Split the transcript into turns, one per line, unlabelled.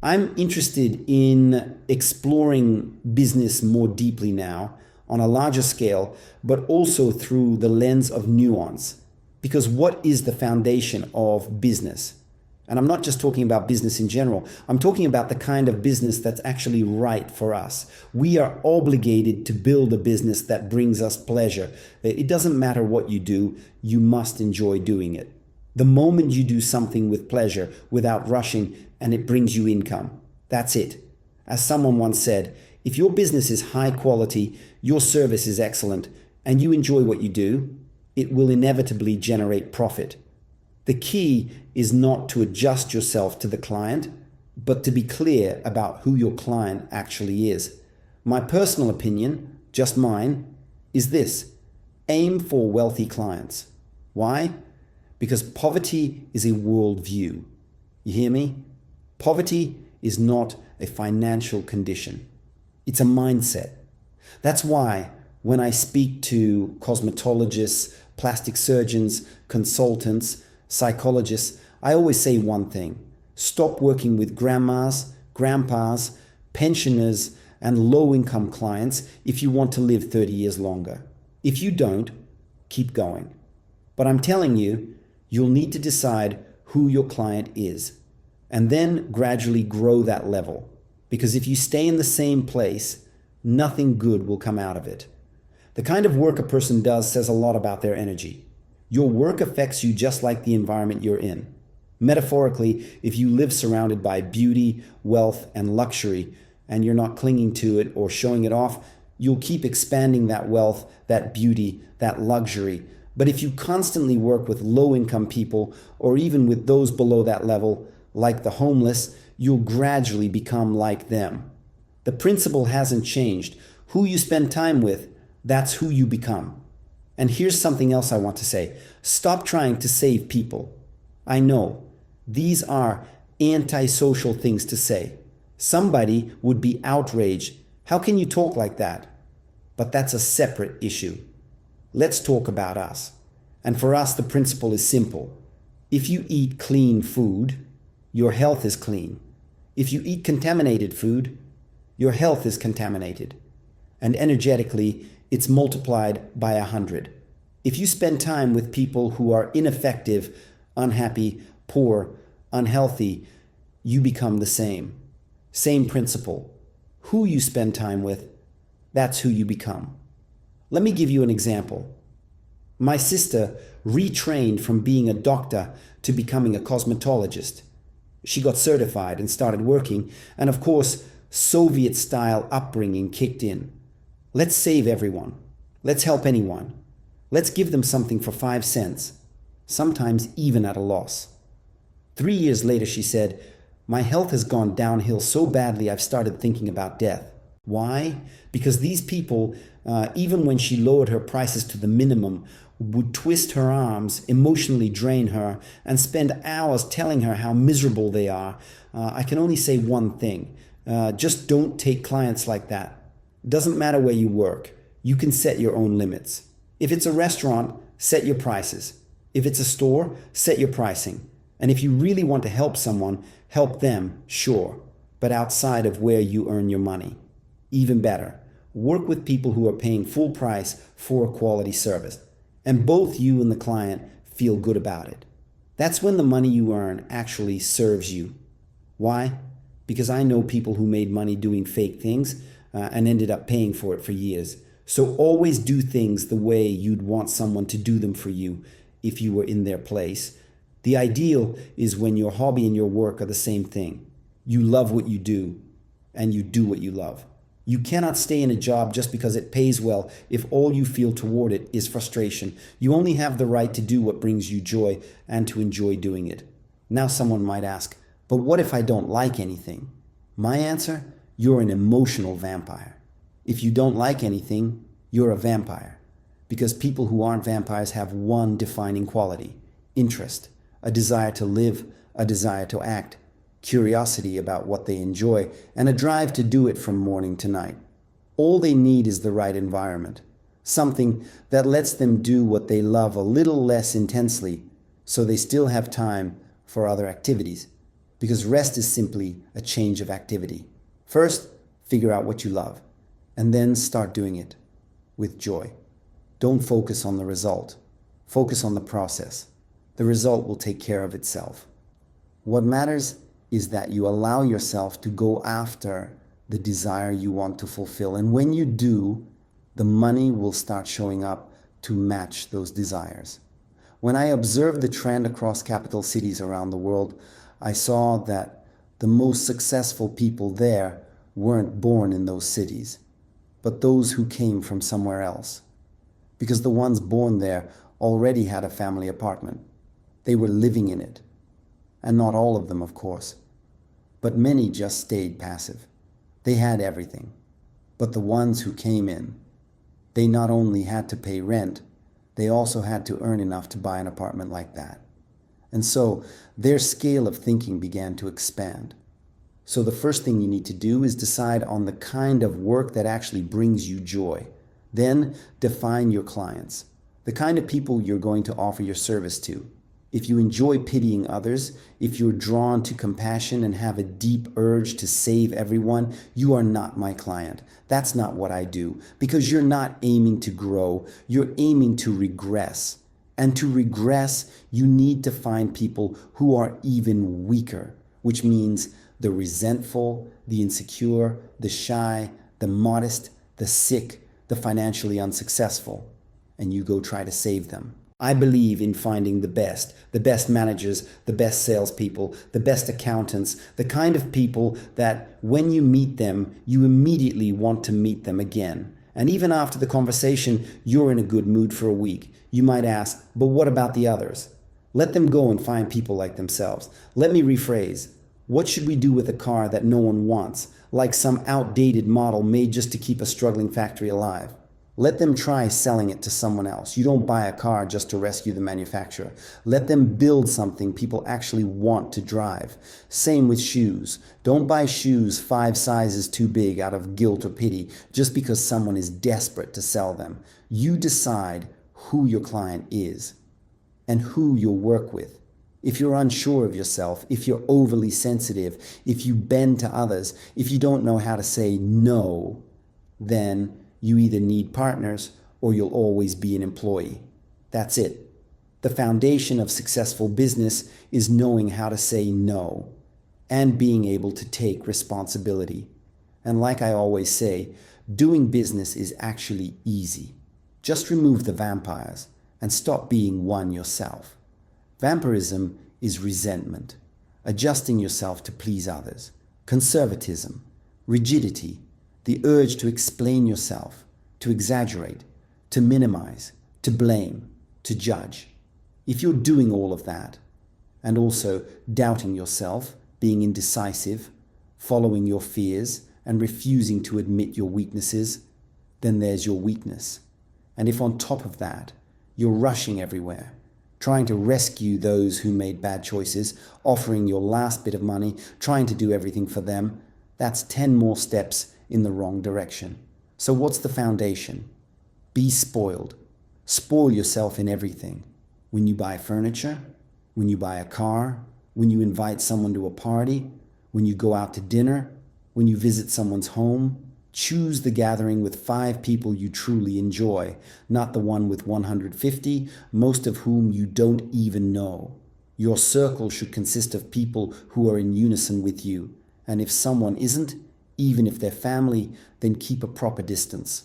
I'm interested in exploring business more deeply now on a larger scale, but also through the lens of nuance. Because what is the foundation of business? And I'm not just talking about business in general. I'm talking about the kind of business that's actually right for us. We are obligated to build a business that brings us pleasure. It doesn't matter what you do, you must enjoy doing it. The moment you do something with pleasure, without rushing, and it brings you income, that's it. As someone once said, if your business is high quality, your service is excellent, and you enjoy what you do, it will inevitably generate profit. The key is not to adjust yourself to the client, but to be clear about who your client actually is. My personal opinion, just mine, is this: aim for wealthy clients. Why? Because poverty is a worldview. You hear me? Poverty is not a financial condition. It's a mindset. That's why when I speak to cosmetologists, plastic surgeons, consultants, psychologists, I always say one thing: stop working with grandmas, grandpas, pensioners, and low-income clients if you want to live 30 years longer. If you don't, keep going. But I'm telling you, you'll need to decide who your client is, and then gradually grow that level. Because if you stay in the same place, nothing good will come out of it. The kind of work a person does says a lot about their energy. Your work affects you just like the environment you're in. Metaphorically, if you live surrounded by beauty, wealth, and luxury, and you're not clinging to it or showing it off, you'll keep expanding that wealth, that beauty, that luxury. But if you constantly work with low-income people, or even with those below that level, like the homeless, you'll gradually become like them. The principle hasn't changed. Who you spend time with, that's who you become. And here's something else I want to say. Stop trying to save people. I know, these are antisocial things to say. Somebody would be outraged. How can you talk like that? But that's a separate issue. Let's talk about us. And for us, the principle is simple. If you eat clean food, your health is clean. If you eat contaminated food, your health is contaminated. And energetically, it's multiplied by 100. If you spend time with people who are ineffective, unhappy, poor, unhealthy, you become the same. Same principle. Who you spend time with, that's who you become. Let me give you an example. My sister retrained from being a doctor to becoming a cosmetologist. She got certified and started working, and of course, Soviet-style upbringing kicked in. Let's save everyone. Let's help anyone. Let's give them something for 5 cents, sometimes even at a loss. 3 years later, she said, "My health has gone downhill so badly I've started thinking about death." Why? Because these people, even when she lowered her prices to the minimum, would twist her arms, emotionally drain her, and spend hours telling her how miserable they are. I can only say one thing. Just don't take clients like that. Doesn't matter where you work. You can set your own limits. If it's a restaurant, set your prices. If it's a store, set your pricing. And if you really want to help someone, help them, sure, but outside of where you earn your money. Even better, work with people who are paying full price for a quality service. And both you and the client feel good about it. That's when the money you earn actually serves you. Why? Because I know people who made money doing fake things and ended up paying for it for years. So always do things the way you'd want someone to do them for you if you were in their place. The ideal is when your hobby and your work are the same thing. You love what you do, and you do what you love. You cannot stay in a job just because it pays well if all you feel toward it is frustration. You only have the right to do what brings you joy and to enjoy doing it. Now someone might ask, but what if I don't like anything? My answer, you're an emotional vampire. If you don't like anything, you're a vampire. Because people who aren't vampires have one defining quality: interest, a desire to live, a desire to act, curiosity about what they enjoy, and a drive to do it from morning to night. All they need is the right environment, something that lets them do what they love a little less intensely, so they still have time for other activities. because rest is simply a change of activity. First, figure out what you love, and then start doing it with joy. Don't focus on the result. Focus on the process. The result will take care of itself. What matters is that you allow yourself to go after the desire you want to fulfill. And when you do, the money will start showing up to match those desires. When I observed the trend across capital cities around the world, I saw that the most successful people there weren't born in those cities, but those who came from somewhere else. Because the ones born there already had a family apartment. They were living in it. And not all of them, of course. But many just stayed passive. They had everything. But the ones who came in, they not only had to pay rent, they also had to earn enough to buy an apartment like that. And so their scale of thinking began to expand. So the first thing you need to do is decide on the kind of work that actually brings you joy. Then define your clients, the kind of people you're going to offer your service to. If you enjoy pitying others, if you're drawn to compassion and have a deep urge to save everyone, you are not my client. That's not what I do, because you're not aiming to grow, you're aiming to regress. And to regress, you need to find people who are even weaker, which means the resentful, the insecure, the shy, the modest, the sick, the financially unsuccessful. And you go try to save them. I believe in finding the best managers, the best salespeople, the best accountants, the kind of people that when you meet them, you immediately want to meet them again. And even after the conversation, you're in a good mood for a week. You might ask, but what about the others? Let them go and find people like themselves. Let me rephrase. What should we do with a car that no one wants, like some outdated model made just to keep a struggling factory alive? Let them try selling it to someone else. You don't buy a car just to rescue the manufacturer. Let them build something people actually want to drive. Same with shoes. Don't buy shoes 5 sizes too big out of guilt or pity just because someone is desperate to sell them. You decide who your client is and who you'll work with. If you're unsure of yourself, if you're overly sensitive, if you bend to others, if you don't know how to say no, then you either need partners or you'll always be an employee. That's it. The foundation of successful business is knowing how to say no and being able to take responsibility. And like I always say, doing business is actually easy. Just remove the vampires and stop being one yourself. Vampirism is resentment, adjusting yourself to please others, conservatism, rigidity, the urge to explain yourself, to exaggerate, to minimize, to blame, to judge. If you're doing all of that, and also doubting yourself, being indecisive, following your fears, and refusing to admit your weaknesses, then there's your weakness. And if on top of that, you're rushing everywhere, trying to rescue those who made bad choices, offering your last bit of money, trying to do everything for them, that's 10 more steps in the wrong direction. So what's the foundation? Be spoiled. Spoil yourself in everything. When you buy furniture, when you buy a car, when you invite someone to a party, when you go out to dinner, when you visit someone's home, choose the gathering with 5 people you truly enjoy, not the one with 150, most of whom you don't even know. Your circle should consist of people who are in unison with you. And if someone isn't, even if they're family, then keep a proper distance.